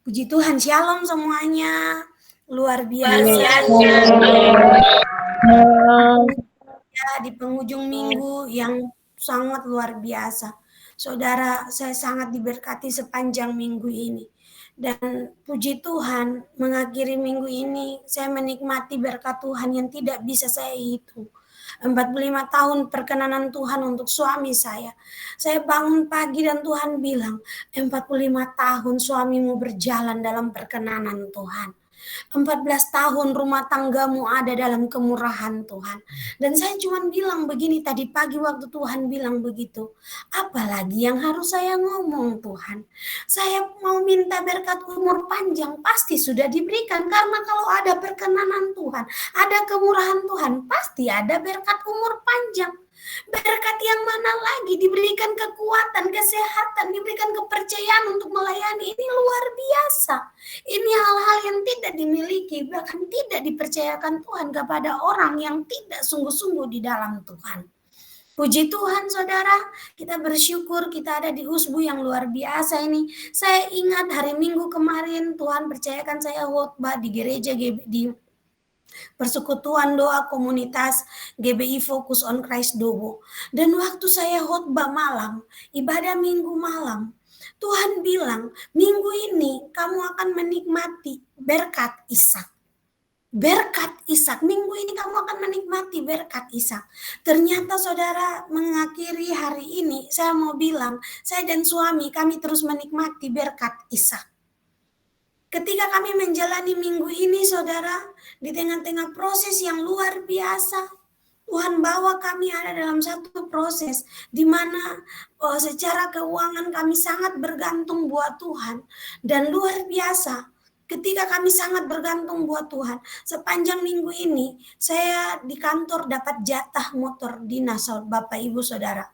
Puji Tuhan, shalom semuanya. Luar biasa. Ya, di penghujung minggu yang sangat luar biasa. Saudara, saya sangat diberkati sepanjang minggu ini. Dan puji Tuhan, mengakhiri minggu ini, saya menikmati berkat Tuhan yang tidak bisa saya hitung. 45 tahun perkenanan Tuhan untuk suami saya. Saya bangun pagi dan Tuhan bilang, 45 tahun suamimu berjalan dalam perkenanan Tuhan. 14 tahun rumah tanggamu ada dalam kemurahan Tuhan. Dan saya cuma bilang begini tadi pagi waktu Tuhan bilang begitu. Apalagi yang harus saya ngomong Tuhan. Saya mau minta berkat umur panjang pasti sudah diberikan. Karena kalau ada perkenanan Tuhan, ada kemurahan Tuhan, pasti ada berkat umur panjang. Berkat yang mana lagi? Diberikan kekuatan, kesehatan, diberikan kepercayaan untuk melayani. Ini luar biasa. Ini hal-hal yang tidak dimiliki, bahkan tidak dipercayakan Tuhan kepada orang yang tidak sungguh-sungguh di dalam Tuhan. Puji Tuhan saudara, kita bersyukur kita ada di Husbu yang luar biasa ini. Saya ingat hari Minggu kemarin Tuhan percayakan saya khotbah di gereja di Persekutuan Doa Komunitas GBI Fokus on Christ Dobo. Dan waktu saya khotbah malam, ibadah minggu malam, Tuhan bilang, minggu ini kamu akan menikmati berkat Ishak. Berkat Ishak, minggu ini kamu akan menikmati berkat Ishak. Ternyata saudara mengakhiri hari ini, saya mau bilang, saya dan suami kami terus menikmati berkat Ishak. Ketika kami menjalani minggu ini, saudara, di tengah-tengah proses yang luar biasa, Tuhan bawa kami ada dalam satu proses di mana secara keuangan kami sangat bergantung buat Tuhan. Dan luar biasa, ketika kami sangat bergantung buat Tuhan, sepanjang minggu ini, saya di kantor dapat jatah motor dinas, Bapak Ibu Saudara.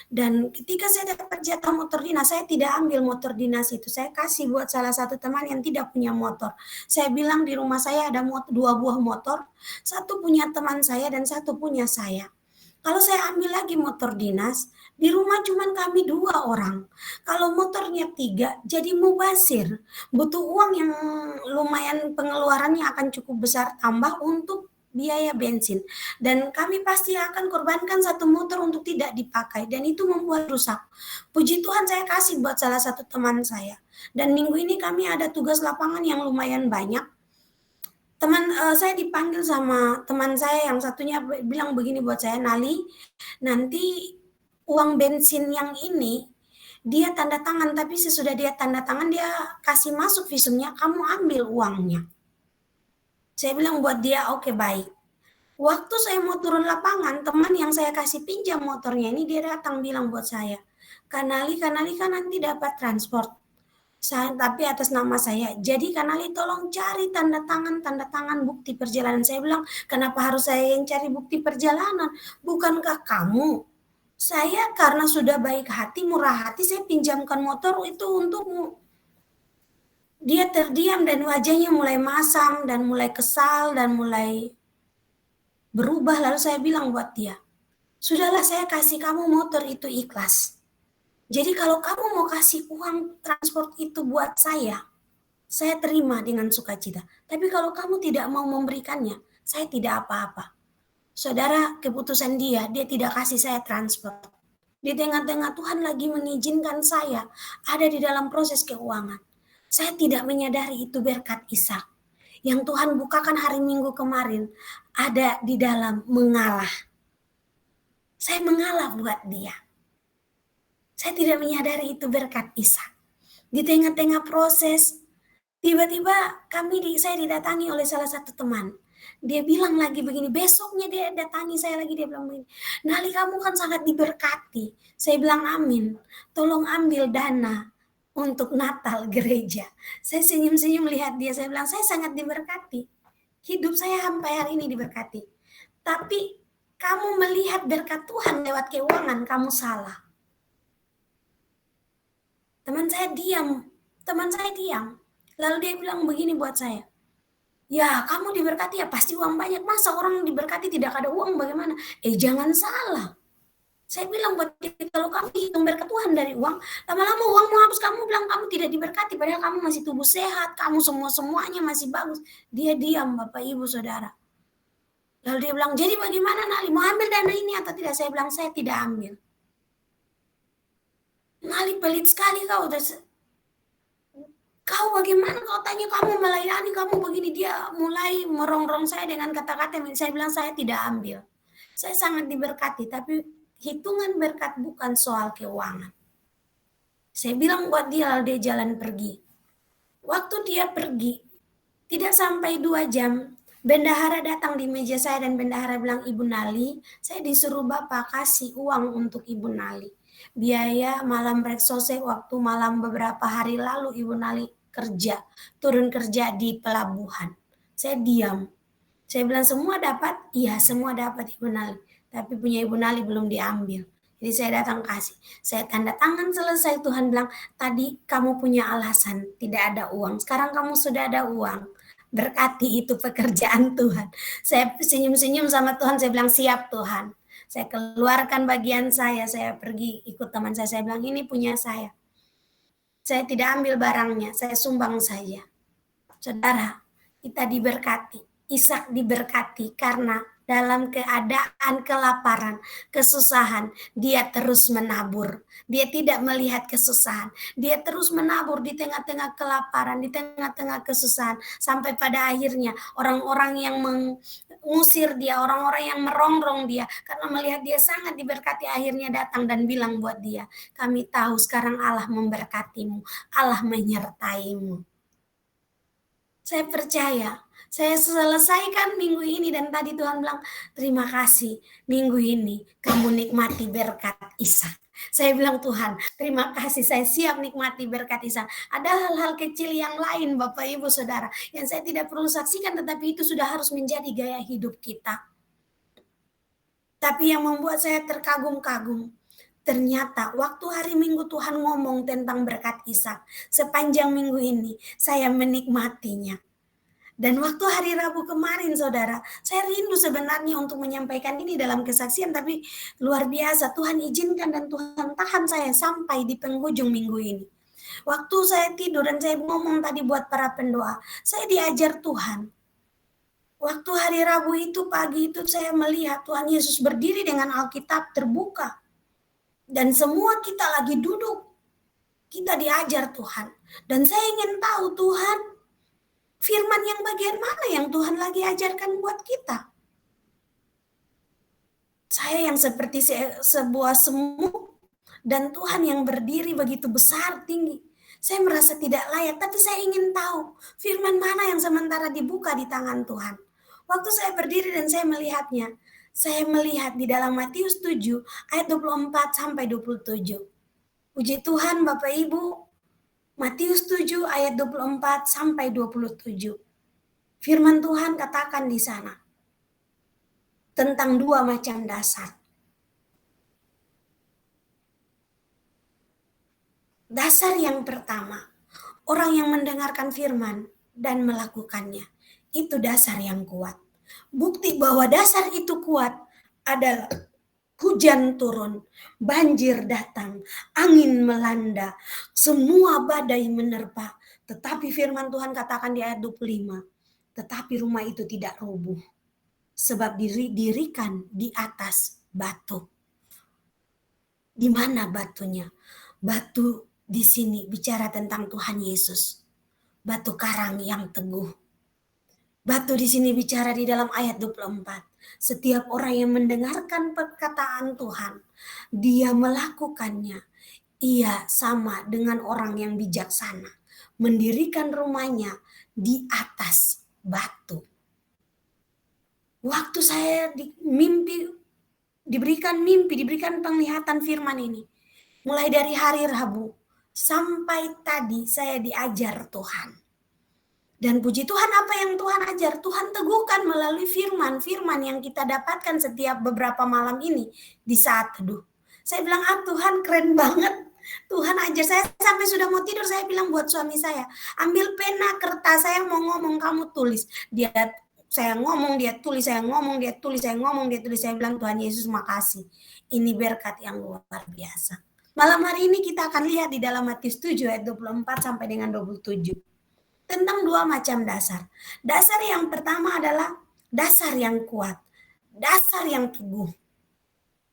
Dan ketika saya dapat jatah motor dinas, saya tidak ambil motor dinas itu. Saya kasih buat salah satu teman yang tidak punya motor. Saya bilang di rumah saya ada 2 buah motor. Satu punya teman saya dan satu punya saya. Kalau saya ambil lagi motor dinas, di rumah cuma kami 2 orang. Kalau motornya 3, jadi mubazir. Butuh uang yang lumayan pengeluarannya akan cukup besar tambah untuk biaya bensin. Dan kami pasti akan korbankan satu motor untuk tidak dipakai. Dan itu membuat rusak. Puji Tuhan saya kasih buat salah satu teman saya. Dan minggu ini kami ada tugas lapangan yang lumayan banyak. Saya dipanggil sama teman saya yang satunya bilang begini buat saya, Nali, nanti uang bensin yang ini dia tanda tangan, tapi sesudah dia tanda tangan dia kasih masuk visumnya, kamu ambil uangnya. Saya bilang buat dia, oke, baik. Waktu saya mau turun lapangan, teman yang saya kasih pinjam motornya ini dia datang bilang buat saya, Kanali kan nanti dapat transport. Tapi atas nama saya. Jadi Kanali tolong cari tanda tangan bukti perjalanan. Saya bilang, kenapa harus saya yang cari bukti perjalanan? Bukankah kamu? Saya karena sudah baik hati, murah hati, saya pinjamkan motor itu untukmu. Dia terdiam dan wajahnya mulai masam dan mulai kesal dan mulai berubah. Lalu saya bilang buat dia, sudahlah saya kasih kamu motor itu ikhlas. Jadi kalau kamu mau kasih uang transport itu buat saya terima dengan sukacita. Tapi kalau kamu tidak mau memberikannya, saya tidak apa-apa. Saudara, keputusan dia tidak kasih saya transport. Di tengah-tengah Tuhan lagi mengizinkan saya ada di dalam proses keuangan. Saya tidak menyadari itu berkat Ishak. Yang Tuhan bukakan hari Minggu kemarin ada di dalam mengalah. Saya mengalah buat dia. Saya tidak menyadari itu berkat Ishak. Di tengah-tengah proses, tiba-tiba saya didatangi oleh salah satu teman. Dia bilang lagi begini, besoknya dia datangi saya lagi, dia bilang begini, Nali kamu kan sangat diberkati. Saya bilang amin, tolong ambil dana untuk Natal gereja. Saya senyum-senyum melihat dia, saya bilang saya sangat diberkati. Hidup saya sampai hari ini diberkati. Tapi kamu melihat berkat Tuhan lewat keuangan, kamu salah. Teman saya diam. Lalu dia bilang begini buat saya, ya kamu diberkati ya pasti uang banyak, masa orang diberkati tidak ada uang bagaimana? Jangan salah. Saya bilang buat dia, kalau kamu hitung berkat Tuhan dari uang, lama-lama uang mau habis, kamu bilang kamu tidak diberkati, padahal kamu masih tubuh sehat, kamu semua-semuanya masih bagus. Dia diam, Bapak Ibu Saudara. Lalu dia bilang, jadi bagaimana Nali, mau ambil dana ini atau tidak? Saya bilang, saya tidak ambil. Nali pelit sekali kau, kau bagaimana, kau tanya kamu melayani, kamu begini. Dia mulai merongrong saya dengan kata-kata, saya bilang saya tidak ambil. Saya sangat diberkati, tapi hitungan berkat bukan soal keuangan. Saya bilang buat dia, dia jalan pergi. Waktu dia pergi, tidak sampai 2 jam, bendahara datang di meja saya dan bendahara bilang, Ibu Nali, saya disuruh Bapak kasih uang untuk Ibu Nali. Biaya malam reksose waktu malam beberapa hari lalu Ibu Nali turun kerja di pelabuhan. Saya diam. Saya bilang semua dapat? Iya, semua dapat Ibu Nali. Tapi punya Ibu Nali belum diambil. Jadi saya datang kasih. Saya tanda tangan selesai, Tuhan bilang, tadi kamu punya alasan tidak ada uang. Sekarang kamu sudah ada uang. Berkati itu pekerjaan Tuhan. Saya senyum-senyum sama Tuhan, saya bilang siap Tuhan. Saya keluarkan bagian saya pergi ikut teman saya bilang ini punya saya. Saya tidak ambil barangnya, saya sumbang saja. Saudara, kita diberkati. Ishak diberkati karena dalam keadaan kelaparan, kesusahan, dia terus menabur. Dia tidak melihat kesusahan. Dia terus menabur di tengah-tengah kelaparan, di tengah-tengah kesusahan. Sampai pada akhirnya orang-orang yang mengusir dia, orang-orang yang merongrong dia, karena melihat dia sangat diberkati, akhirnya datang dan bilang buat dia, kami tahu sekarang Allah memberkatimu, Allah menyertaimu. Saya percaya, saya selesaikan minggu ini dan tadi Tuhan bilang, terima kasih minggu ini kamu nikmati berkat Ishak. Saya bilang Tuhan, terima kasih, saya siap nikmati berkat Ishak. Ada hal-hal kecil yang lain Bapak Ibu Saudara, yang saya tidak perlu saksikan tetapi itu sudah harus menjadi gaya hidup kita. Tapi yang membuat saya terkagum-kagum, ternyata waktu hari Minggu Tuhan ngomong tentang berkat Ishak, sepanjang minggu ini saya menikmatinya. Dan waktu hari Rabu kemarin, saudara, saya rindu sebenarnya untuk menyampaikan ini dalam kesaksian, tapi luar biasa, Tuhan izinkan dan Tuhan tahan saya sampai di penghujung minggu ini. Waktu saya tidur dan saya ngomong tadi buat para pendoa, saya diajar Tuhan. Waktu hari Rabu itu, pagi itu saya melihat Tuhan Yesus berdiri dengan Alkitab terbuka. Dan semua kita lagi duduk. Kita diajar Tuhan. Dan saya ingin tahu Tuhan, firman yang bagian mana yang Tuhan lagi ajarkan buat kita. Saya yang seperti sebuah semut dan Tuhan yang berdiri begitu besar tinggi. Saya merasa tidak layak, tapi saya ingin tahu firman mana yang sementara dibuka di tangan Tuhan. Waktu saya berdiri dan saya melihatnya, saya melihat di dalam Matius 7 ayat 24 sampai 27. Puji Tuhan Bapak Ibu, Matius 7 ayat 24 sampai 27. Firman Tuhan katakan di sana tentang 2 macam dasar. Dasar yang pertama, orang yang mendengarkan firman dan melakukannya. Itu dasar yang kuat. Bukti bahwa dasar itu kuat adalah hujan turun, banjir datang, angin melanda, semua badai menerpa. Tetapi firman Tuhan katakan di ayat 25, tetapi rumah itu tidak roboh, sebab didirikan di atas batu. Di mana batunya? Batu di sini bicara tentang Tuhan Yesus. Batu karang yang teguh. Batu di sini bicara di dalam ayat 24. Setiap orang yang mendengarkan perkataan Tuhan, dia melakukannya. Ia sama dengan orang yang bijaksana, mendirikan rumahnya di atas batu. Waktu saya diberikan penglihatan firman ini, mulai dari hari Rabu sampai tadi saya diajar Tuhan. Dan puji Tuhan, apa yang Tuhan ajar, Tuhan teguhkan melalui firman yang kita dapatkan setiap beberapa malam ini di saat teduh. Saya bilang, Tuhan keren banget. Tuhan ajar saya sampai sudah mau tidur, saya bilang buat suami saya, ambil pena kertas, saya mau ngomong, kamu tulis. Dia Saya ngomong, dia tulis, saya ngomong, dia tulis, saya ngomong, dia tulis. Saya bilang, Tuhan Yesus makasih. Ini berkat yang luar biasa. Malam hari ini kita akan lihat di dalam Matius 7 ayat 24 sampai dengan 27. Tentang dua macam dasar. Dasar yang pertama adalah dasar yang kuat. Dasar yang teguh.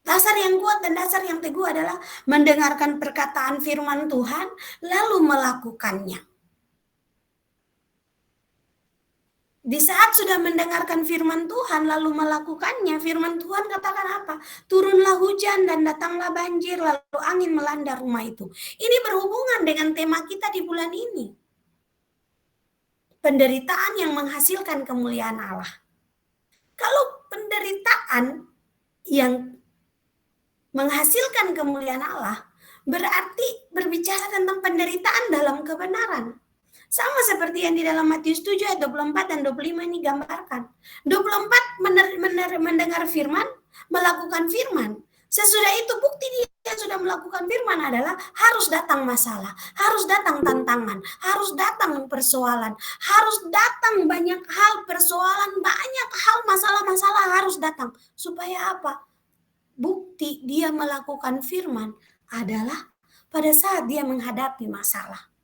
Dasar yang kuat dan dasar yang teguh adalah mendengarkan perkataan firman Tuhan, lalu melakukannya. Di saat sudah mendengarkan firman Tuhan lalu melakukannya, firman Tuhan katakan apa? Turunlah hujan dan datanglah banjir, lalu angin melanda rumah itu. Ini berhubungan dengan tema kita di bulan ini. Penderitaan yang menghasilkan kemuliaan Allah. Kalau penderitaan yang menghasilkan kemuliaan Allah, berarti berbicara tentang penderitaan dalam kebenaran. Sama seperti yang di dalam Matius 7 ayat 24 dan 25 ini gambarkan. 24 mendengar firman, melakukan firman. Sesudah itu bukti dia sudah melakukan firman adalah harus datang masalah, harus datang tantangan, harus datang persoalan, harus datang banyak hal persoalan, banyak hal masalah-masalah harus datang. Supaya apa? Bukti dia melakukan firman adalah pada saat dia menghadapi masalah.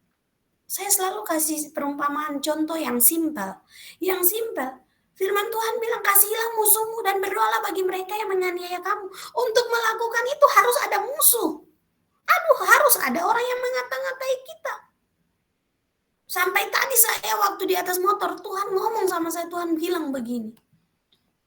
Saya selalu kasih perumpamaan contoh yang simpel. Yang simpel. Firman Tuhan bilang, kasihilah musuhmu dan berdoalah bagi mereka yang menganiaya kamu. Untuk melakukan itu harus ada musuh. Harus ada orang yang mengata-ngatai kita. Sampai tadi saya waktu di atas motor, Tuhan ngomong sama saya, Tuhan bilang begini.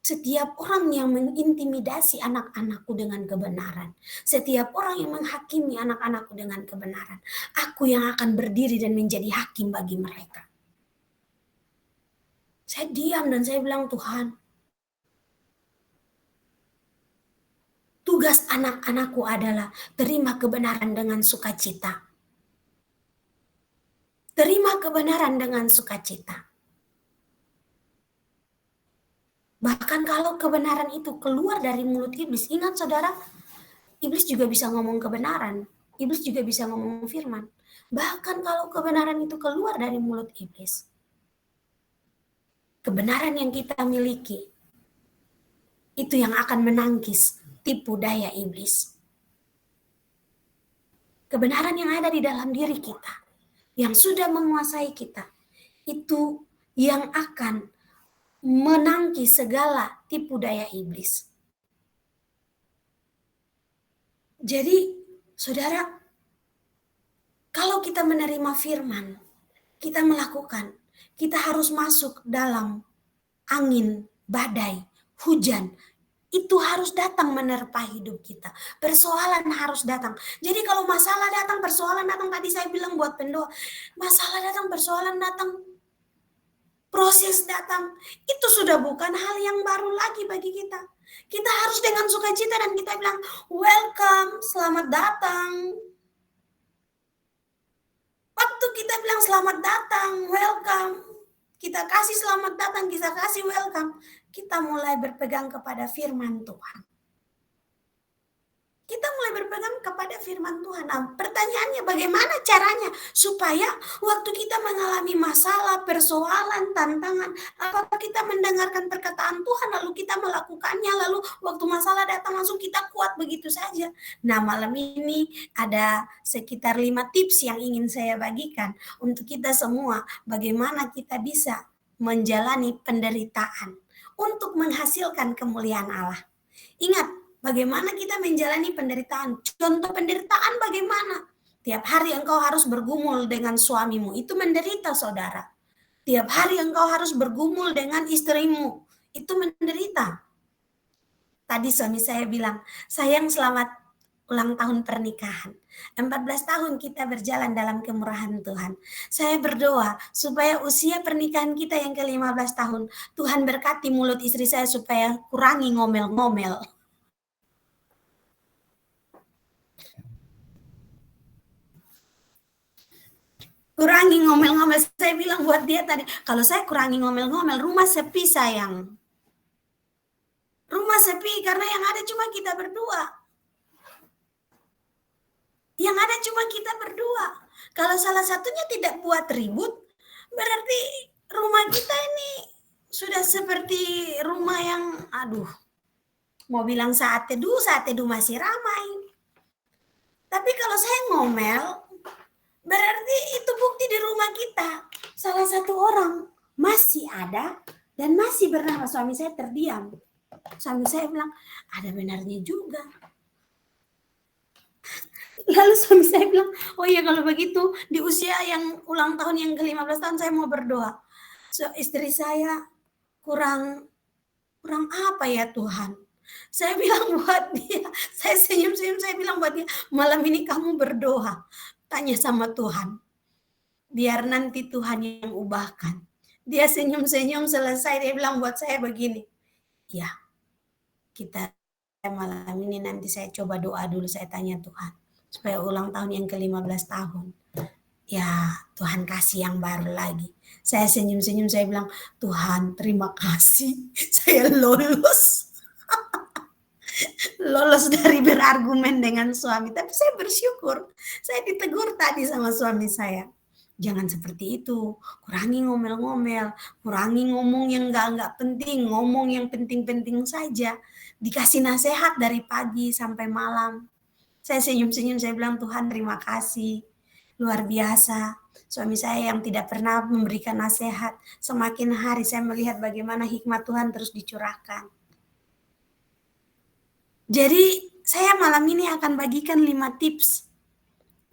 Setiap orang yang mengintimidasi anak-anakku dengan kebenaran, setiap orang yang menghakimi anak-anakku dengan kebenaran, aku yang akan berdiri dan menjadi hakim bagi mereka. Saya diam dan saya bilang, Tuhan, tugas anak-anakku adalah terima kebenaran dengan sukacita. Terima kebenaran dengan sukacita. Bahkan kalau kebenaran itu keluar dari mulut iblis, ingat saudara, iblis juga bisa ngomong kebenaran. Iblis juga bisa ngomong firman. Bahkan kalau kebenaran itu keluar dari mulut iblis, kebenaran yang kita miliki, itu yang akan menangkis tipu daya iblis. Kebenaran yang ada di dalam diri kita, yang sudah menguasai kita, itu yang akan menangkis segala tipu daya iblis. Jadi, saudara, kalau kita menerima firman, kita melakukan, kita harus masuk dalam angin, badai, hujan. Itu harus datang menerpa hidup kita. Persoalan harus datang. Jadi kalau masalah datang, persoalan datang, tadi saya bilang buat pendoa, masalah datang, persoalan datang, proses datang, itu sudah bukan hal yang baru lagi bagi kita. Kita harus dengan sukacita dan kita bilang, welcome, selamat datang. Waktu kita bilang selamat datang, welcome, kita kasih selamat datang, kita kasih welcome, kita mulai berpegang kepada firman Tuhan. Kita mulai berpegang kepada firman Tuhan. Nah, pertanyaannya bagaimana caranya supaya waktu kita mengalami masalah, persoalan, tantangan, apakah kita mendengarkan perkataan Tuhan lalu kita melakukannya, lalu waktu masalah datang langsung kita kuat begitu saja. Nah, malam ini ada sekitar 5 tips yang ingin saya bagikan untuk kita semua, bagaimana kita bisa menjalani penderitaan untuk menghasilkan kemuliaan Allah. Ingat, bagaimana kita menjalani penderitaan? Contoh penderitaan bagaimana? Tiap hari engkau harus bergumul dengan suamimu, itu menderita, saudara. Tiap hari engkau harus bergumul dengan istrimu, itu menderita. Tadi suami saya bilang, sayang selamat ulang tahun pernikahan. 14 tahun kita berjalan dalam kemurahan Tuhan. Saya berdoa supaya usia pernikahan kita yang ke-15 tahun, Tuhan berkati mulut istri saya supaya kurangi ngomel-ngomel. Kurangi ngomel-ngomel. Saya bilang buat dia tadi, kalau saya kurangi ngomel-ngomel, rumah sepi sayang. Rumah sepi karena yang ada cuma kita berdua. Yang ada cuma kita berdua. Kalau salah satunya tidak buat ribut, berarti rumah kita ini sudah seperti rumah yang, aduh, mau bilang saat teduh masih ramai. Tapi kalau saya ngomel, berarti itu bukti di rumah kita. Salah satu orang masih ada dan masih bernama suami saya terdiam. Suami saya bilang, ada benarnya juga. Lalu suami saya bilang, oh iya kalau begitu di usia yang ulang tahun yang ke-15 tahun saya mau berdoa. So, istri saya kurang apa ya Tuhan? Saya bilang buat dia, saya senyum-senyum, saya bilang buat dia, malam ini kamu berdoa, tanya sama Tuhan, biar nanti Tuhan yang ubahkan. Dia senyum-senyum selesai, dia bilang buat saya begini, ya kita malam ini nanti saya coba doa dulu, saya tanya Tuhan, supaya ulang tahun yang ke-15 tahun. Ya Tuhan kasih yang baru lagi. Saya senyum-senyum, saya bilang, Tuhan terima kasih, saya lolos. Lolos dari berargumen dengan suami. Tapi saya bersyukur, saya ditegur tadi sama suami saya. Jangan seperti itu, kurangi ngomel-ngomel, kurangi ngomong yang enggak penting, ngomong yang penting-penting saja. Dikasih nasihat dari pagi sampai malam. Saya senyum-senyum, saya bilang, Tuhan terima kasih, luar biasa. Suami saya yang tidak pernah memberikan nasihat, semakin hari saya melihat bagaimana hikmat Tuhan terus dicurahkan. Jadi saya malam ini akan bagikan 5 tips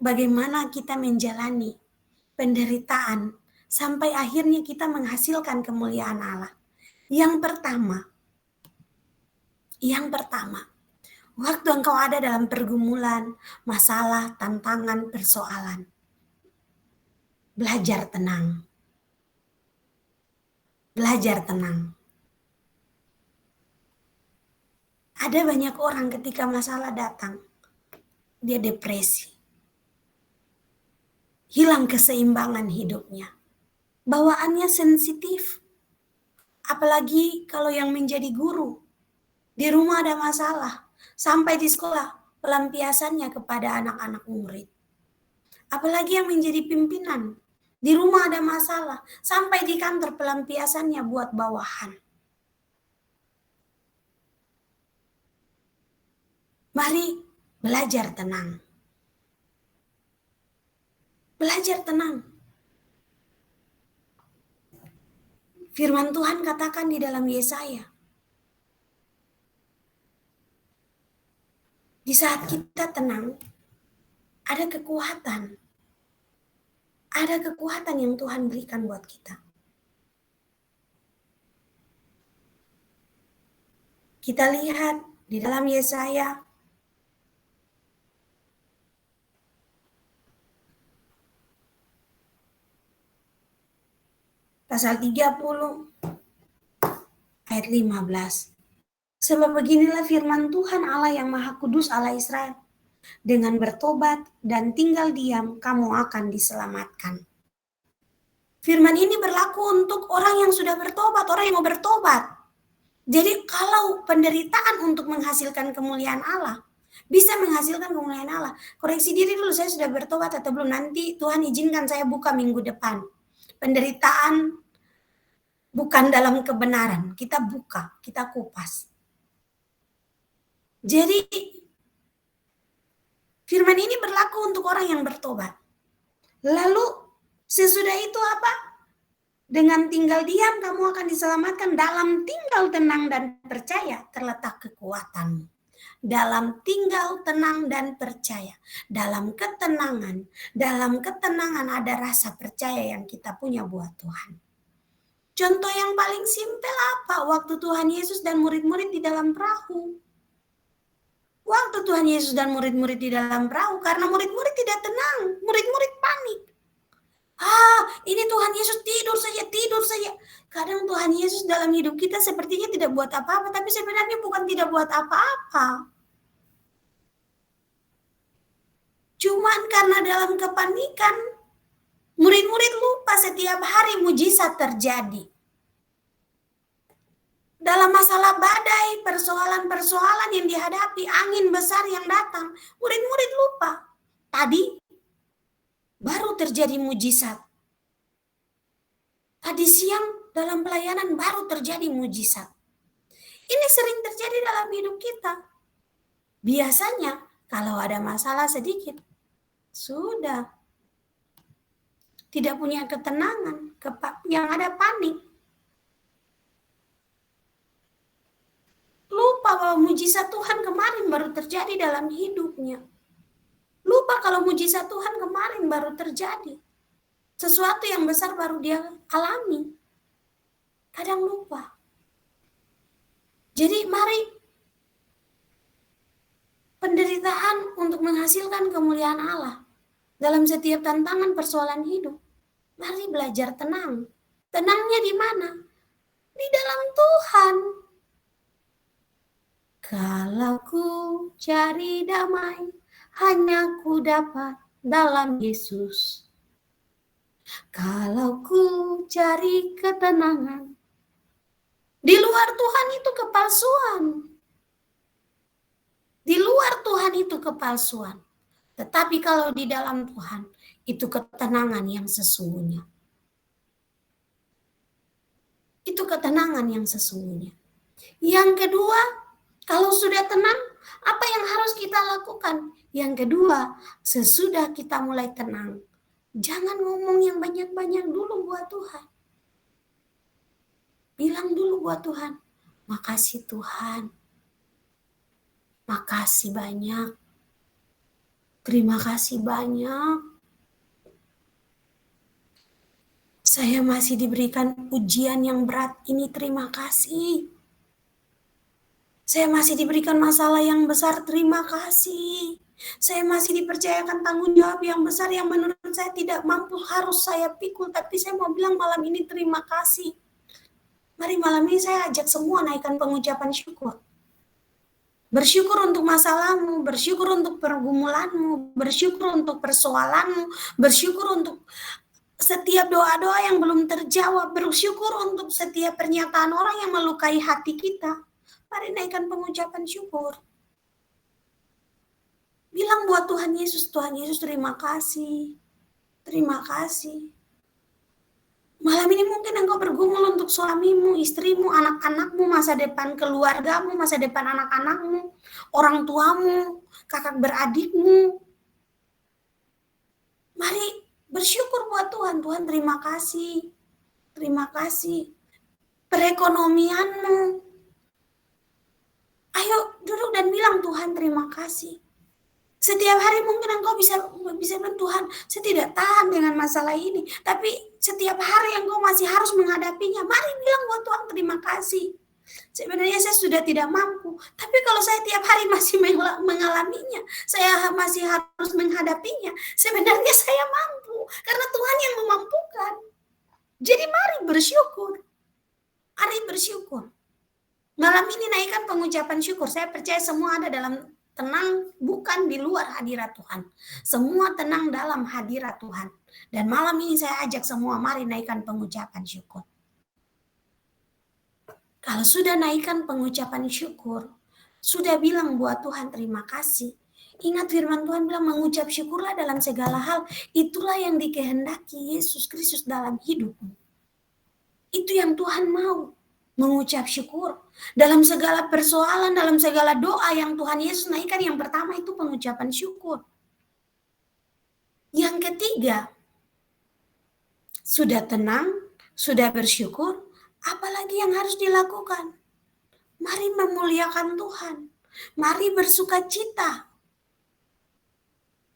bagaimana kita menjalani penderitaan sampai akhirnya kita menghasilkan kemuliaan Allah. Yang pertama, waktu engkau ada dalam pergumulan, masalah, tantangan, persoalan, belajar tenang. Belajar tenang. Ada banyak orang ketika masalah datang, dia depresi. Hilang keseimbangan hidupnya. Bawaannya sensitif. Apalagi kalau yang menjadi guru. Di rumah ada masalah. Sampai di sekolah, pelampiasannya kepada anak-anak murid. Apalagi yang menjadi pimpinan. Di rumah ada masalah. Sampai di kantor pelampiasannya buat bawahan. Mari belajar tenang. Belajar tenang. Firman Tuhan katakan di dalam Yesaya. Di saat kita tenang, ada kekuatan. Ada kekuatan yang Tuhan berikan buat kita. Kita lihat di dalam Yesaya pasal 30 ayat 15. Sebab beginilah firman Tuhan Allah yang Maha Kudus Allah Israel. Dengan bertobat dan tinggal diam, kamu akan diselamatkan. Firman ini berlaku untuk orang yang sudah bertobat, orang yang mau bertobat. Jadi kalau penderitaan untuk menghasilkan kemuliaan Allah, bisa menghasilkan kemuliaan Allah. Koreksi diri dulu, saya sudah bertobat atau belum? Nanti Tuhan izinkan saya buka minggu depan. Penderitaan bukan dalam kebenaran, kita buka, kita kupas. Jadi firman ini berlaku untuk orang yang bertobat. Lalu sesudah itu apa? Dengan tinggal diam kamu akan diselamatkan. Dalam tinggal tenang dan percaya terletak kekuatanmu. Dalam tinggal tenang dan percaya. Dalam ketenangan ada rasa percaya yang kita punya buat Tuhan. Contoh yang paling simpel apa? Waktu Tuhan Yesus dan murid-murid di dalam perahu. Waktu Tuhan Yesus dan murid-murid di dalam perahu, karena murid-murid tidak tenang, murid-murid panik. Ini Tuhan Yesus tidur saja. Kadang Tuhan Yesus dalam hidup kita sepertinya tidak buat apa-apa, tapi sebenarnya bukan tidak buat apa-apa. Cuman karena dalam kepanikan, murid-murid lupa setiap hari mujizat terjadi. Dalam masalah badai, persoalan-persoalan yang dihadapi, angin besar yang datang, murid-murid lupa. Tadi baru terjadi mujizat. Tadi siang dalam pelayanan baru terjadi mujizat. Ini sering terjadi dalam hidup kita. Biasanya kalau ada masalah sedikit, sudah tidak punya ketenangan, yang ada panik. Lupa bahwa mujizat Tuhan kemarin baru terjadi dalam hidupnya. Lupa kalau mujizat Tuhan kemarin baru terjadi. Sesuatu yang besar baru dia alami. Kadang lupa. Jadi mari penderitaan untuk menghasilkan kemuliaan Allah. Dalam setiap tantangan persoalan hidup, mari belajar tenang. Tenangnya di mana? Di dalam Tuhan. Kalau ku cari damai, hanya ku dapat dalam Yesus. Kalau ku cari ketenangan, di luar Tuhan itu kepalsuan. Di luar Tuhan itu kepalsuan. Tetapi kalau di dalam Tuhan, itu ketenangan yang sesungguhnya. Itu ketenangan yang sesungguhnya. Yang kedua, kalau sudah tenang, apa yang harus kita lakukan? Yang kedua, sesudah kita mulai tenang, jangan ngomong yang banyak-banyak dulu buat Tuhan. Bilang dulu buat Tuhan, makasih Tuhan. Makasih banyak. Terima kasih banyak. Saya masih diberikan ujian yang berat ini, terima kasih. Saya masih diberikan masalah yang besar, terima kasih. Saya masih dipercayakan tanggung jawab yang besar yang menurut saya tidak mampu harus saya pikul. Tapi saya mau bilang malam ini terima kasih. Mari malam ini saya ajak semua naikkan pengucapan syukur. Bersyukur untuk masalahmu, bersyukur untuk pergumulanmu, bersyukur untuk persoalanmu, bersyukur untuk setiap doa-doa yang belum terjawab, bersyukur untuk setiap pernyataan orang yang melukai hati kita. Mari naikkan pengucapan syukur. Bilang buat Tuhan Yesus terima kasih. Terima kasih. Malam ini mungkin engkau bergumul untuk suamimu, istrimu, anak-anakmu, masa depan keluargamu, masa depan anak-anakmu, orang tuamu, kakak beradikmu. Mari bersyukur buat Tuhan. Tuhan terima kasih. Terima kasih. Perekonomianmu. Ayo duduk dan bilang Tuhan terima kasih. Setiap hari mungkin engkau bisa bilang Tuhan, saya tidak tahan dengan masalah ini. Tapi setiap hari engkau masih harus menghadapinya. Mari bilang buat Tuhan terima kasih. Sebenarnya saya sudah tidak mampu. Tapi kalau saya tiap hari masih mengalaminya, saya masih harus menghadapinya. Sebenarnya saya mampu. Karena Tuhan yang memampukan. Jadi mari bersyukur. Mari bersyukur. Malam ini naikkan pengucapan syukur. Saya percaya semua ada dalam tenang, bukan di luar hadirat Tuhan. Semua tenang dalam hadirat Tuhan. Dan malam ini saya ajak semua, mari naikkan pengucapan syukur. Kalau sudah naikkan pengucapan syukur, sudah bilang buat Tuhan terima kasih. Ingat firman Tuhan bilang mengucap syukurlah dalam segala hal. Itulah yang dikehendaki Yesus Kristus dalam hidupmu. Itu yang Tuhan mau. Mengucap syukur dalam segala persoalan, dalam segala doa yang Tuhan Yesus naikkan, yang pertama itu pengucapan syukur. Yang ketiga, sudah tenang, sudah bersyukur, apalagi yang harus dilakukan? Mari memuliakan Tuhan, mari bersukacita.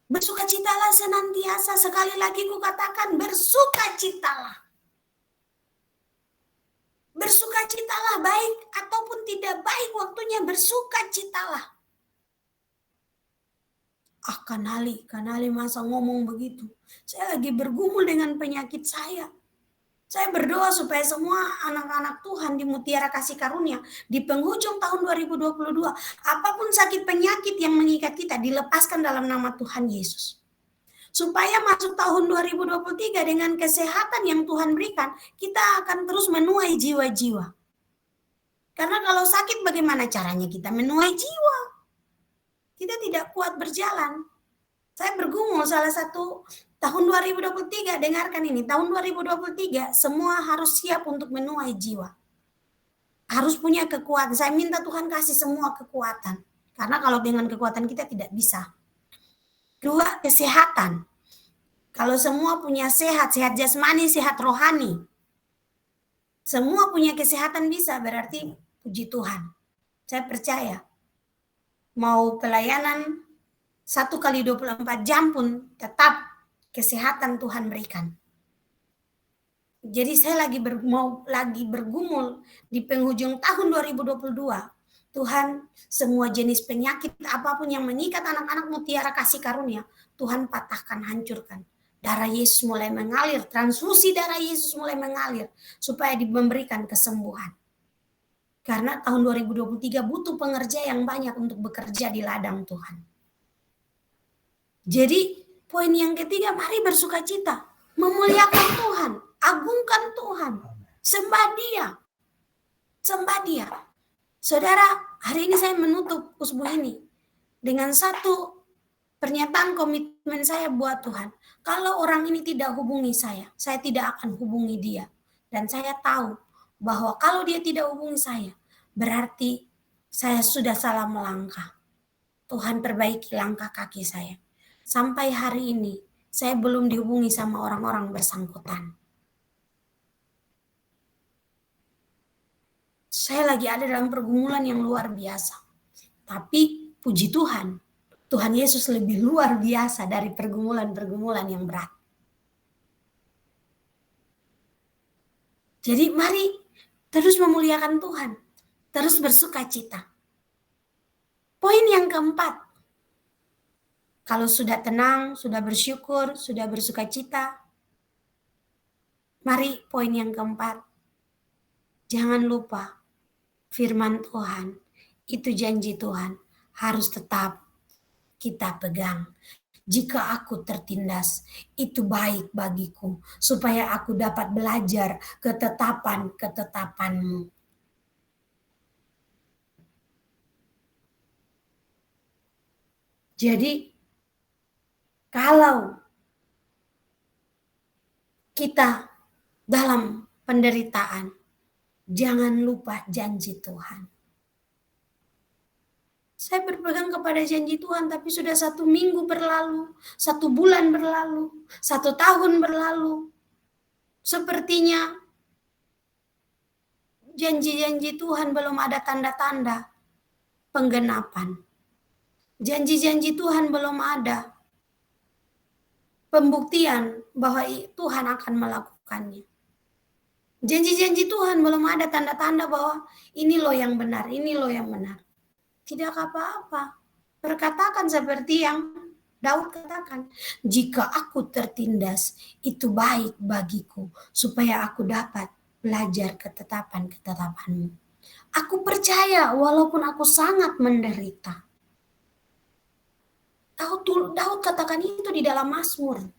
Bersukacitalah senantiasa, sekali lagi kukatakan bersukacitalah. Bersukacitalah, baik ataupun tidak baik waktunya, bersukacitalah. Kanali masa ngomong begitu. Saya lagi bergumul dengan penyakit saya. Saya berdoa supaya semua anak-anak Tuhan di Mutiara Kasih Karunia di penghujung tahun 2022, apapun sakit penyakit yang mengikat kita dilepaskan dalam nama Tuhan Yesus. Supaya masuk tahun 2023 dengan kesehatan yang Tuhan berikan, kita akan terus menuai jiwa-jiwa. Karena kalau sakit bagaimana caranya kita menuai jiwa? Kita tidak kuat berjalan. Saya bergumul salah satu Tahun 2023, dengarkan ini, tahun 2023 semua harus siap untuk menuai jiwa. Harus punya kekuatan. Saya minta Tuhan kasih semua kekuatan. Karena kalau dengan kekuatan kita tidak bisa. Dua, kesehatan. Kalau semua punya sehat, sehat jasmani, sehat rohani. Semua punya kesehatan bisa, berarti puji Tuhan. Saya percaya. Mau pelayanan 1 kali 24 jam pun tetap kesehatan Tuhan berikan. Jadi saya lagi bergumul di penghujung tahun 2022. Tuhan, semua jenis penyakit apapun yang mengikat anak-anak mutiara kasih karunia, Tuhan patahkan, hancurkan. Darah Yesus mulai mengalir, transfusi darah Yesus mulai mengalir, supaya diberikan kesembuhan. Karena tahun 2023 butuh pengerja yang banyak untuk bekerja di ladang Tuhan. Jadi poin yang ketiga, mari bersuka cita, memuliakan Tuhan, agungkan Tuhan, sembah Dia. Sembah Dia. Saudara, hari ini saya menutup usbu ini dengan satu pernyataan komitmen saya buat Tuhan. Kalau orang ini tidak hubungi saya tidak akan hubungi dia. Dan saya tahu bahwa kalau dia tidak hubungi saya, berarti saya sudah salah melangkah. Tuhan perbaiki langkah kaki saya. Sampai hari ini, saya belum dihubungi sama orang-orang bersangkutan. Saya lagi ada dalam pergumulan yang luar biasa. Tapi puji Tuhan, Tuhan Yesus lebih luar biasa dari pergumulan-pergumulan yang berat. Jadi mari terus memuliakan Tuhan, terus bersuka cita. Poin yang keempat, kalau sudah tenang, sudah bersyukur, sudah bersuka cita, mari poin yang keempat, jangan lupa firman Tuhan, itu janji Tuhan, harus tetap kita pegang. Jika aku tertindas, itu baik bagiku, supaya aku dapat belajar ketetapan-ketetapanmu. Jadi, kalau kita dalam penderitaan, jangan lupa janji Tuhan. Saya berpegang kepada janji Tuhan, tapi sudah 1 minggu berlalu, 1 bulan berlalu, 1 tahun berlalu. Sepertinya janji-janji Tuhan belum ada tanda-tanda penggenapan. Janji-janji Tuhan belum ada pembuktian bahwa Tuhan akan melakukannya. Janji-janji Tuhan belum ada tanda-tanda bahwa ini loh yang benar, ini loh yang benar. Tidak apa-apa. Perkatakan seperti yang Daud katakan, jika aku tertindas, itu baik bagiku, supaya aku dapat belajar ketetapan-ketetapanmu. Aku percaya walaupun aku sangat menderita. Daud katakan itu di dalam Mazmur.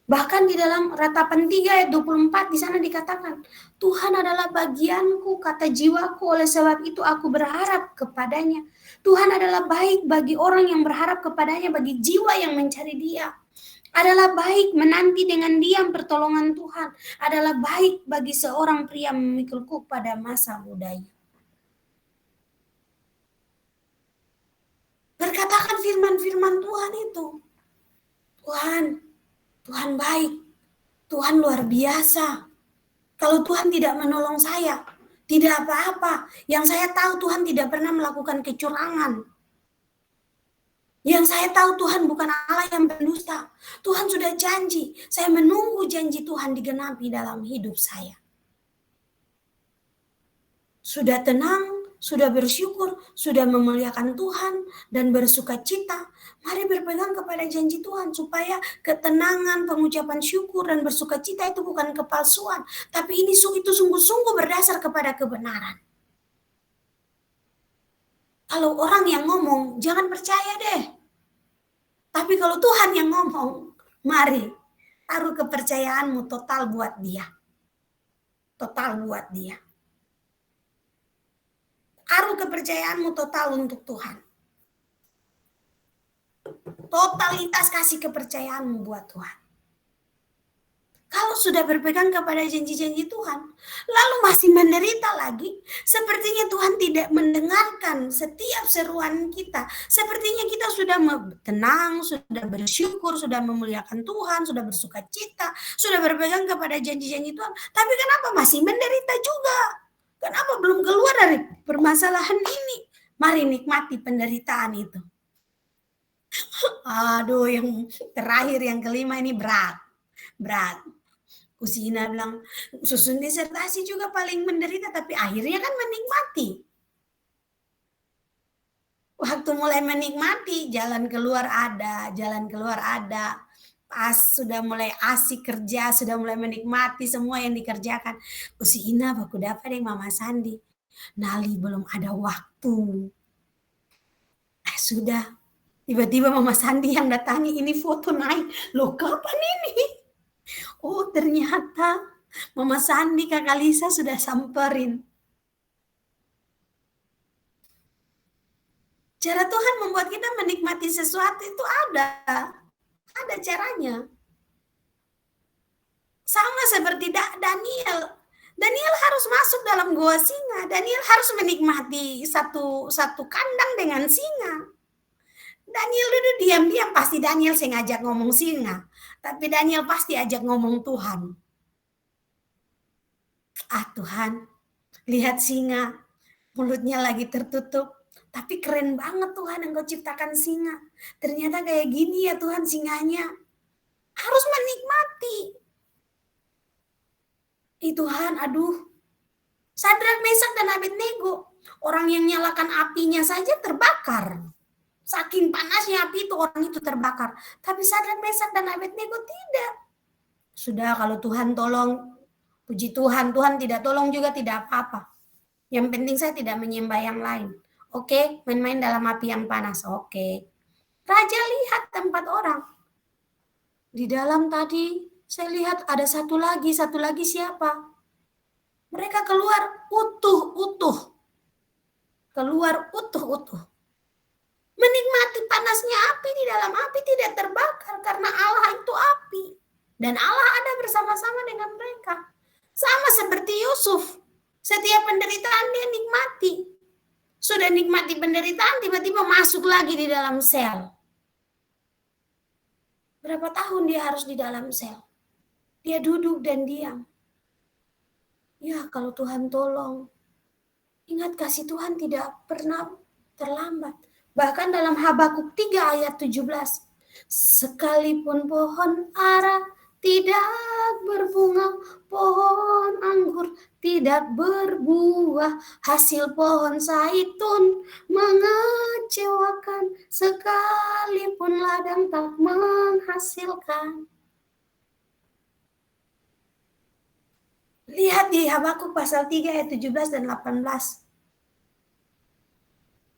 Bahkan di dalam Ratapan 3 ayat 24 di sana dikatakan, Tuhan adalah bagianku, kata jiwaku, oleh sebab itu aku berharap kepadanya. Tuhan adalah baik bagi orang yang berharap kepadanya, bagi jiwa yang mencari Dia. Adalah baik menanti dengan diam pertolongan Tuhan. Adalah baik bagi seorang pria memikulku pada masa mudanya. Berkatakan firman-firman Tuhan itu. Tuhan baik, Tuhan luar biasa. Kalau Tuhan tidak menolong saya, tidak apa-apa. Yang saya tahu Tuhan tidak pernah melakukan kecurangan. Yang saya tahu Tuhan bukan Allah yang berdusta. Tuhan sudah janji. Saya menunggu janji Tuhan digenapi dalam hidup saya. Sudah tenang, sudah bersyukur, sudah memuliakan Tuhan, dan bersuka cita. Mari berpegang kepada janji Tuhan, supaya ketenangan, pengucapan syukur, dan bersuka cita itu bukan kepalsuan, tapi ini itu sungguh-sungguh berdasar kepada kebenaran. Kalau orang yang ngomong, jangan percaya deh. Tapi kalau Tuhan yang ngomong, mari taruh kepercayaanmu total buat Dia. Total buat Dia. Taruh kepercayaanmu total untuk Tuhan. Totalitas kasih kepercayaanmu buat Tuhan. Kalau sudah berpegang kepada janji-janji Tuhan, lalu masih menderita lagi, sepertinya Tuhan tidak mendengarkan setiap seruan kita. Sepertinya kita sudah tenang, sudah bersyukur, sudah memuliakan Tuhan, sudah bersuka cita, sudah berpegang kepada janji-janji Tuhan. Tapi kenapa masih menderita juga? Kenapa belum keluar dari permasalahan ini? Mari nikmati penderitaan itu. Aduh, yang terakhir, yang kelima ini berat. Berat. Kusina bilang, susun disertasi juga paling menderita, tapi akhirnya kan menikmati. Waktu mulai menikmati, jalan keluar ada, jalan keluar ada. Pas sudah mulai asik kerja, sudah mulai menikmati semua yang dikerjakan. Kusina baku dapat deh Mama Sandi. Nali belum ada waktu. Sudah. Tiba-tiba Mama Sandi yang datangi, ini foto naik. Loh kapan ini? Oh ternyata Mama Sandi, Kakak Lisa sudah samperin. Cara Tuhan membuat kita menikmati sesuatu itu ada caranya. Sama seperti Daniel. Daniel harus masuk dalam gua singa. Daniel harus menikmati satu kandang dengan singa. Daniel duduk diam-diam, pasti Daniel sengaja ngomong singa. Tapi Daniel pasti ajak ngomong Tuhan. Tuhan, lihat singa, mulutnya lagi tertutup. Tapi keren banget Tuhan Engkau ciptakan singa. Ternyata kayak gini ya Tuhan singanya. Harus menikmati. Tuhan, aduh. Sadrak, Mesak, dan Abednego. Orang yang nyalakan apinya saja terbakar. Saking panasnya api itu, orang itu terbakar. Tapi Sadrak, Mesak, dan Abednego tidak. Sudah, kalau Tuhan tolong, puji Tuhan. Tuhan tidak tolong juga tidak apa-apa. Yang penting saya tidak menyembah yang lain. Oke, main-main dalam api yang panas. Oke. Raja lihat tempat orang. Di dalam tadi saya lihat ada satu lagi siapa? Mereka keluar utuh-utuh. Keluar utuh-utuh. Menikmati panasnya api, di dalam api tidak terbakar karena Allah itu api. Dan Allah ada bersama-sama dengan mereka. Sama seperti Yusuf. Setiap penderitaan dia nikmati. Sudah nikmati penderitaan, tiba-tiba masuk lagi di dalam sel. Berapa tahun dia harus di dalam sel? Dia duduk dan diam. Ya, kalau Tuhan tolong. Ingat, kasih Tuhan tidak pernah terlambat. Bahkan dalam Habakuk 3 ayat 17. Sekalipun pohon ara tidak berbunga, pohon anggur tidak berbuah, hasil pohon zaitun mengecewakan, sekalipun ladang tak menghasilkan. Lihat di Habakuk pasal 3 ayat 17 dan 18.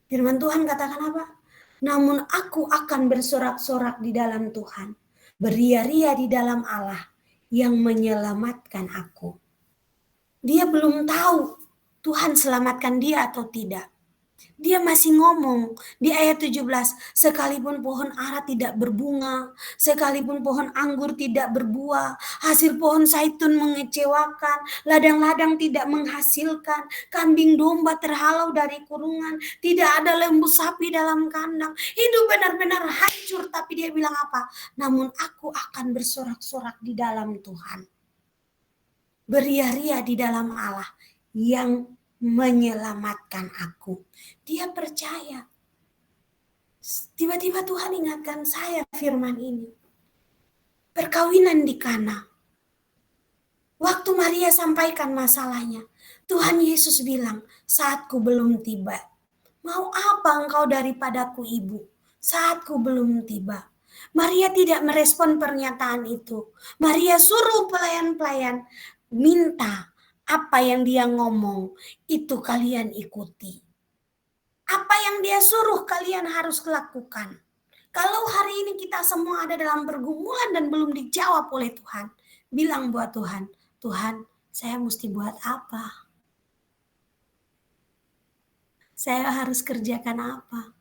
Firman Tuhan katakan apa? Namun aku akan bersorak-sorak di dalam Tuhan, beria-ria di dalam Allah yang menyelamatkan aku. Dia belum tahu Tuhan selamatkan dia atau tidak. Dia masih ngomong di ayat 17, sekalipun pohon ara tidak berbunga, sekalipun pohon anggur tidak berbuah, hasil pohon zaitun mengecewakan, ladang-ladang tidak menghasilkan, kambing domba terhalau dari kurungan, tidak ada lembu sapi dalam kandang, hidup benar-benar hancur. Tapi dia bilang apa? Namun aku akan bersorak-sorak di dalam Tuhan, beria-ria di dalam Allah yang menyelamatkan aku. Dia percaya. Tiba-tiba Tuhan ingatkan saya firman ini. Perkawinan di Kana. Waktu Maria sampaikan masalahnya, Tuhan Yesus bilang, saatku belum tiba. Mau apa engkau daripadaku, ibu? Saatku belum tiba. Maria tidak merespon pernyataan itu. Maria suruh pelayan-pelayan minta apa yang dia ngomong, itu kalian ikuti. Apa yang dia suruh kalian harus lakukan. Kalau hari ini kita semua ada dalam pergumulan dan belum dijawab oleh Tuhan, bilang buat Tuhan, Tuhan, saya mesti buat apa? Saya harus kerjakan apa?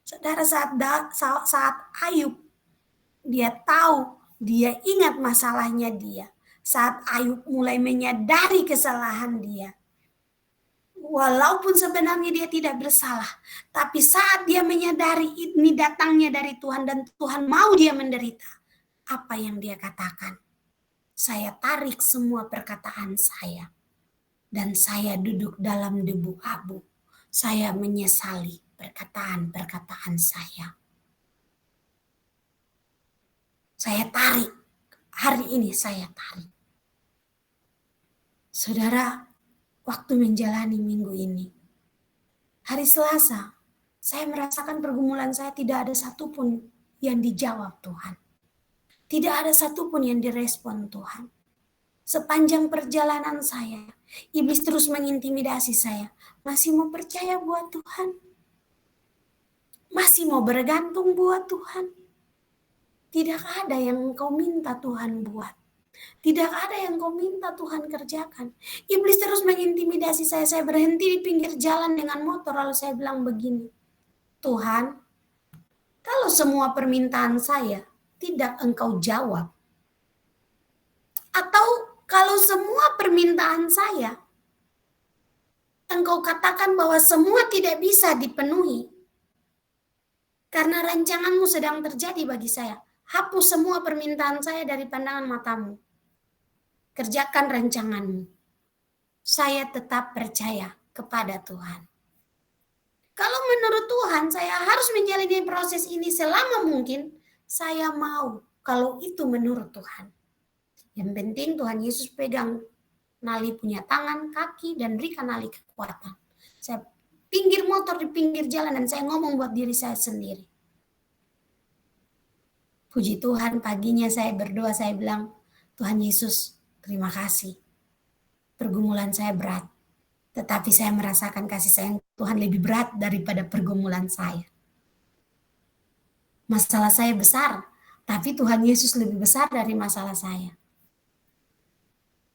Saudara, saat Ayub, dia tahu Dia ingat masalahnya dia. Saat Ayub mulai menyadari kesalahan dia. Walaupun sebenarnya dia tidak bersalah. Tapi saat dia menyadari ini datangnya dari Tuhan dan Tuhan mau dia menderita. Apa yang dia katakan? Saya tarik semua perkataan saya. Dan saya duduk dalam debu abu. Saya menyesali perkataan-perkataan saya. Saya tarik. Hari ini saya tarik. Saudara, waktu menjalani minggu ini, hari Selasa, saya merasakan pergumulan saya tidak ada satupun yang dijawab Tuhan. Tidak ada satupun yang direspon Tuhan. Sepanjang perjalanan saya, iblis terus mengintimidasi saya. Masih mau percaya buat Tuhan? Masih mau bergantung buat Tuhan? Tidak ada yang engkau minta Tuhan buat. Tidak ada yang kau minta Tuhan kerjakan. Iblis terus mengintimidasi saya. Saya berhenti di pinggir jalan dengan motor. Lalu saya bilang begini. Tuhan, kalau semua permintaan saya tidak engkau jawab. Atau kalau semua permintaan saya engkau katakan bahwa semua tidak bisa dipenuhi. Karena rancanganmu sedang terjadi bagi saya. Hapus semua permintaan saya dari pandangan matamu. Kerjakan rancanganmu. Saya tetap percaya kepada Tuhan. Kalau menurut Tuhan saya harus menjalani proses ini selama mungkin, saya mau kalau itu menurut Tuhan. Yang penting Tuhan Yesus pegang Nali punya tangan, kaki, dan berikan Nali kekuatan. Saya pinggir motor di pinggir jalan dan saya ngomong buat diri saya sendiri. Puji Tuhan, paginya saya berdoa, saya bilang, Tuhan Yesus, terima kasih. Pergumulan saya berat, tetapi saya merasakan kasih sayang Tuhan lebih berat daripada pergumulan saya. Masalah saya besar, tapi Tuhan Yesus lebih besar dari masalah saya.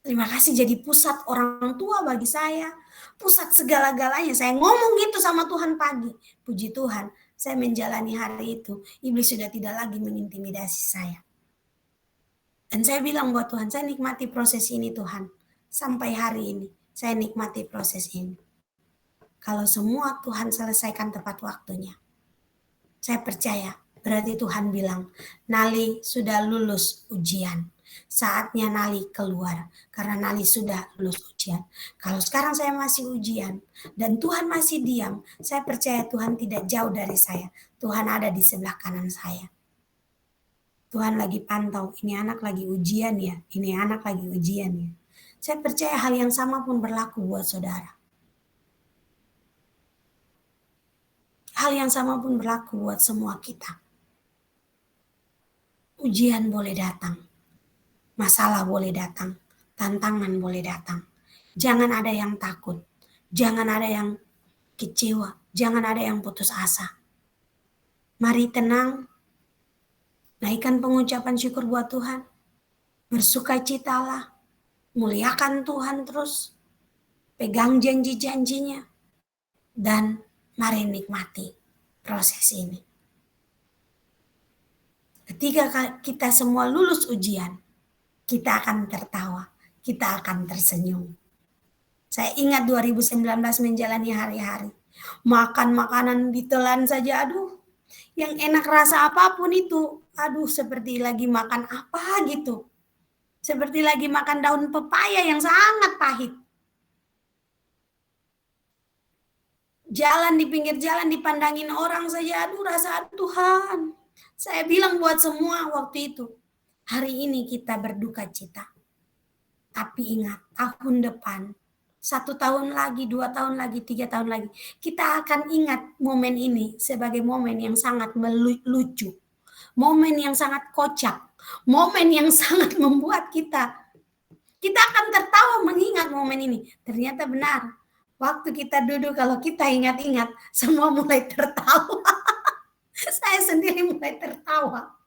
Terima kasih jadi pusat orang tua bagi saya, pusat segala-galanya. Saya ngomong gitu sama Tuhan pagi. Puji Tuhan, saya menjalani hari itu, iblis sudah tidak lagi mengintimidasi saya. Dan saya bilang buat Tuhan, saya nikmati proses ini Tuhan. Sampai hari ini, saya nikmati proses ini. Kalau semua Tuhan selesaikan tepat waktunya. Saya percaya, berarti Tuhan bilang, Nali sudah lulus ujian. Saatnya Nali keluar, karena Nali sudah lulus ujian. Kalau sekarang saya masih ujian, dan Tuhan masih diam, saya percaya Tuhan tidak jauh dari saya. Tuhan ada di sebelah kanan saya. Tuhan lagi pantau, ini anak lagi ujian ya, ini anak lagi ujian ya. Saya percaya hal yang sama pun berlaku buat saudara. Hal yang sama pun berlaku buat semua kita. Ujian boleh datang, masalah boleh datang, tantangan boleh datang. Jangan ada yang takut, jangan ada yang kecewa, jangan ada yang putus asa. Mari tenang, naikkan pengucapan syukur buat Tuhan, bersukacitalah, muliakan Tuhan terus, pegang janji-janjinya, dan mari nikmati proses ini. Ketika kita semua lulus ujian, kita akan tertawa, kita akan tersenyum. Saya ingat 2019 menjalani hari-hari. Makan makanan ditelan saja, aduh. Yang enak rasa apapun itu, aduh seperti lagi makan apa gitu. Seperti lagi makan daun pepaya yang sangat pahit. Jalan di pinggir jalan dipandangin orang saja, aduh rasa Tuhan. Saya bilang buat semua waktu itu, hari ini kita berduka cita. Tapi ingat, tahun depan, 1 tahun lagi, 2 tahun lagi, 3 tahun lagi, kita akan ingat momen ini sebagai momen yang sangat lucu. Momen yang sangat kocak. Momen yang sangat membuat kita akan tertawa mengingat momen ini. Ternyata benar. Waktu kita duduk, kalau kita ingat-ingat, semua mulai tertawa. Saya sendiri mulai tertawa.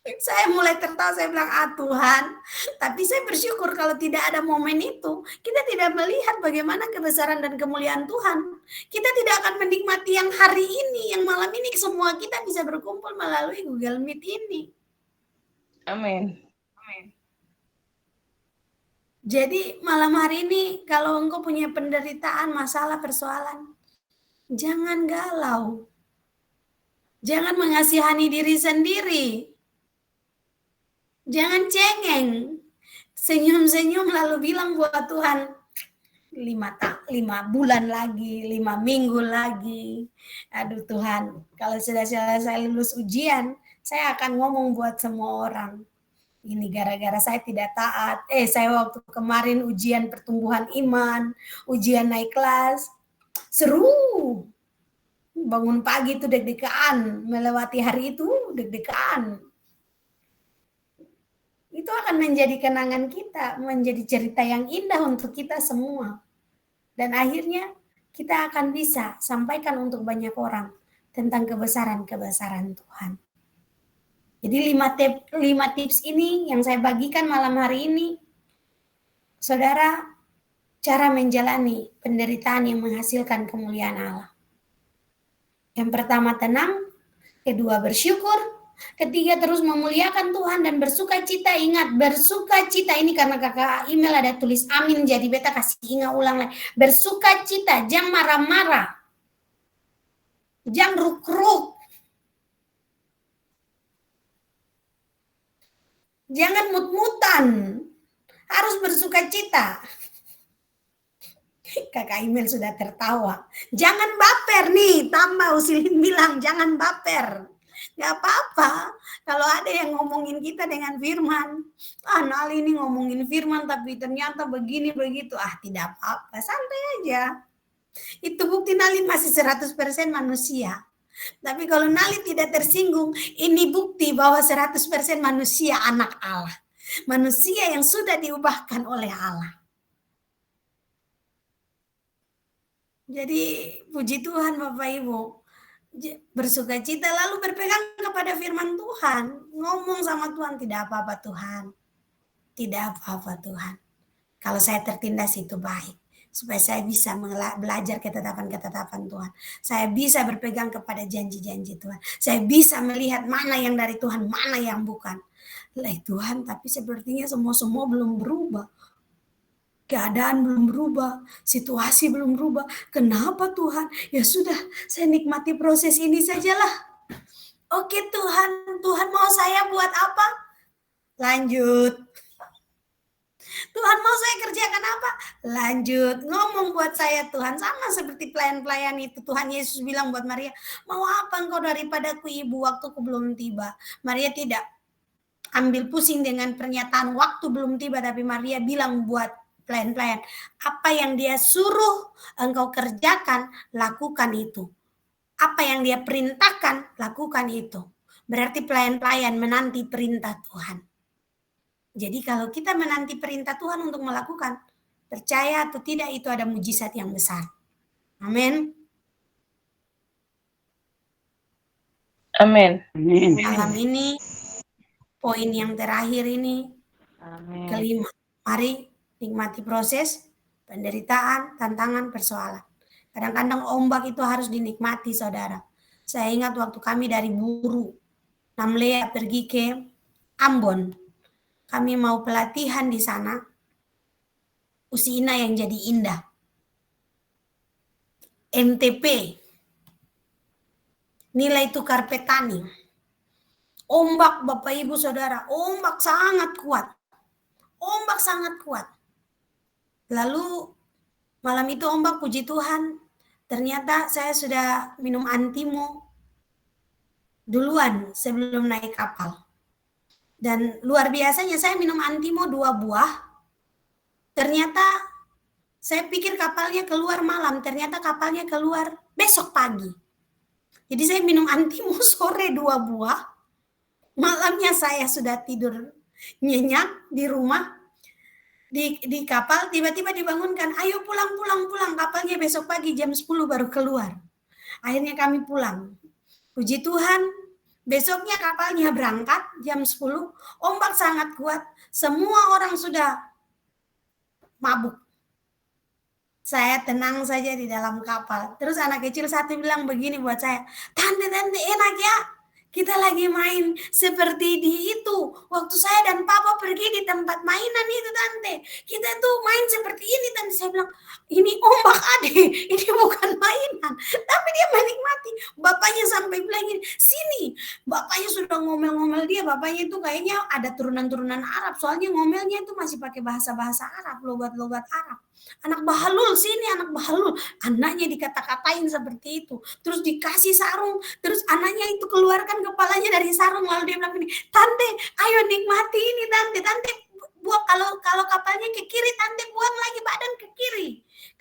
Saya bilang, Tuhan. Tapi saya bersyukur kalau tidak ada momen itu, kita tidak melihat bagaimana kebesaran dan kemuliaan Tuhan. Kita tidak akan menikmati yang hari ini, yang malam ini, semua kita bisa berkumpul melalui Google Meet ini. Amin. Jadi malam hari ini kalau engkau punya penderitaan, masalah, persoalan, jangan galau. Jangan mengasihani diri sendiri. Jangan cengeng. Senyum-senyum lalu bilang buat Tuhan, 5 bulan lagi, 5 minggu lagi. Aduh Tuhan, kalau sudah selesai lulus ujian, saya akan ngomong buat semua orang. Ini gara-gara saya tidak taat. Saya waktu kemarin ujian pertumbuhan iman, ujian naik kelas, seru. Bangun pagi itu deg-degan, melewati hari itu deg-degan. Itu akan menjadi kenangan kita, menjadi cerita yang indah untuk kita semua. Dan akhirnya kita akan bisa sampaikan untuk banyak orang tentang kebesaran-kebesaran Tuhan. Jadi 5 tips ini yang saya bagikan malam hari ini, saudara, cara menjalani penderitaan yang menghasilkan kemuliaan Allah. Yang pertama tenang, kedua bersyukur, ketiga terus memuliakan Tuhan dan bersuka cita. Ingat, bersuka cita ini karena kakak email ada tulis amin, jadi beta kasih ingat ulang lagi. Bersuka cita, jangan marah-marah, jangan ruk-ruk, jangan mut-mutan, harus bersuka cita. Kakak email sudah tertawa. Jangan baper nih, tambah Usilin bilang jangan baper. Gak apa-apa kalau ada yang ngomongin kita dengan firman. Nali ini ngomongin firman tapi ternyata begini begitu. Tidak apa-apa, santai aja. Itu bukti Nali masih 100% manusia. Tapi kalau Nali tidak tersinggung, ini bukti bahwa 100% manusia anak Allah. Manusia yang sudah diubahkan oleh Allah. Jadi puji Tuhan Bapak Ibu, bersuka cita lalu berpegang kepada firman Tuhan, ngomong sama Tuhan, tidak apa-apa Tuhan, tidak apa-apa Tuhan. Kalau saya tertindas itu baik, supaya saya bisa belajar ketetapan-ketetapan Tuhan. Saya bisa berpegang kepada janji-janji Tuhan. Saya bisa melihat mana yang dari Tuhan, mana yang bukan. Lah Tuhan, tapi sepertinya semua belum berubah. Keadaan belum berubah, situasi belum berubah. Kenapa Tuhan? Ya sudah, saya nikmati proses ini sajalah. Oke Tuhan, Tuhan mau saya buat apa? Lanjut. Tuhan mau saya kerjakan apa? Lanjut. Ngomong buat saya Tuhan. Sama seperti pelayan-pelayan itu. Tuhan Yesus bilang buat Maria, mau apa engkau daripadaku ibu, waktuku belum tiba. Maria tidak ambil pusing dengan pernyataan waktu belum tiba, tapi Maria bilang buat pelayan-pelayan, apa yang dia suruh engkau kerjakan, lakukan itu. Apa yang dia perintahkan, lakukan itu. Berarti pelayan-pelayan menanti perintah Tuhan. Jadi kalau kita menanti perintah Tuhan untuk melakukan, percaya atau tidak itu ada mujizat yang besar. Amin. Amin. Malam ini, poin yang terakhir ini, Amin. kelima. Mari nikmati proses, penderitaan, tantangan, persoalan. Kadang-kadang ombak itu harus dinikmati, saudara. Saya ingat waktu kami dari Buru, Namlea pergi ke Ambon. Kami mau pelatihan di sana. Usina yang jadi indah. NTP. Nilai tukar petani. Ombak Bapak Ibu Saudara, ombak sangat kuat. Ombak sangat kuat. Lalu malam itu ombak, puji Tuhan, ternyata saya sudah minum antimo duluan sebelum naik kapal. Dan luar biasanya saya minum antimo 2 buah. Ternyata saya pikir kapalnya keluar malam, ternyata kapalnya keluar besok pagi. Jadi saya minum antimo sore 2 buah. Malamnya saya sudah tidur nyenyak di rumah. Di kapal tiba-tiba dibangunkan, ayo pulang, kapalnya besok pagi jam 10 baru keluar. Akhirnya kami pulang. Puji Tuhan, besoknya kapalnya berangkat jam 10, ombak sangat kuat, semua orang sudah mabuk. Saya tenang saja di dalam kapal. Terus anak kecil satu bilang begini buat saya, tante enak ya, Kita lagi main seperti di itu, waktu saya dan papa pergi di tempat mainan itu Tante, kita tuh main seperti ini Tante, saya bilang, "Ini ombak Ade, ini bukan mainan." Tapi dia menikmati, bapaknya sampai bilang gini, "Sini." Bapaknya sudah ngomel-ngomel dia, bapaknya itu kayaknya ada turunan-turunan Arab, soalnya ngomelnya itu masih pakai bahasa-bahasa Arab, logat-logat Arab. "Anak bahalul, sini anak bahalul." Anaknya dikata-katain seperti itu, terus dikasih sarung. Terus anaknya itu keluarkan kepalanya dari sarung, lalu dia bilang gini, "Tante, ayo nikmati ini Tante. Tante buang, kalau kalau kapalnya ke kiri, Tante buang lagi badan ke kiri.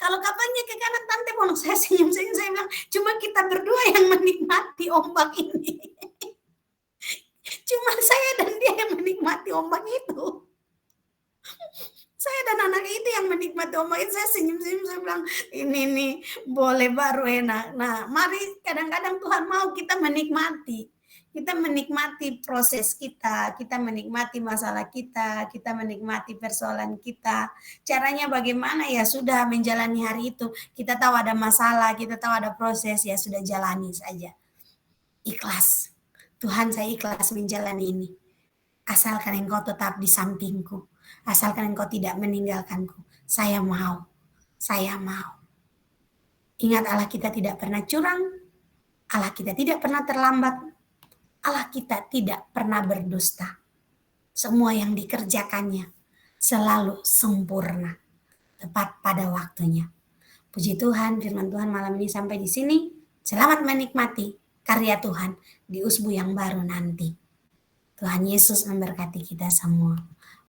Kalau kapalnya ke kanan, Tante buang." Saya senyum-senyum, saya bilang, "Cuma kita berdua yang menikmati ombak ini." Cuma saya dan dia yang menikmati ombak itu. Saya dan anak itu yang menikmati ombak itu, saya senyum-senyum, saya bilang, "Ini nih boleh baru enak." Nah, mari kadang-kadang Tuhan mau kita menikmati. Kita menikmati proses kita menikmati masalah kita menikmati persoalan kita. Caranya bagaimana? Ya sudah menjalani hari itu. Kita tahu ada masalah, kita tahu ada proses, ya sudah jalani saja. Ikhlas. Tuhan, saya ikhlas menjalani ini. Asalkan Engkau tetap di sampingku. Asalkan Engkau tidak meninggalkanku. Saya mau. Saya mau. Ingat, Allah kita tidak pernah curang. Allah kita tidak pernah terlambat. Allah kita tidak pernah berdusta. Semua yang dikerjakannya selalu sempurna. Tepat pada waktunya. Puji Tuhan, firman Tuhan malam ini sampai di sini. Selamat menikmati karya Tuhan di usbu yang baru nanti. Tuhan Yesus memberkati kita semua.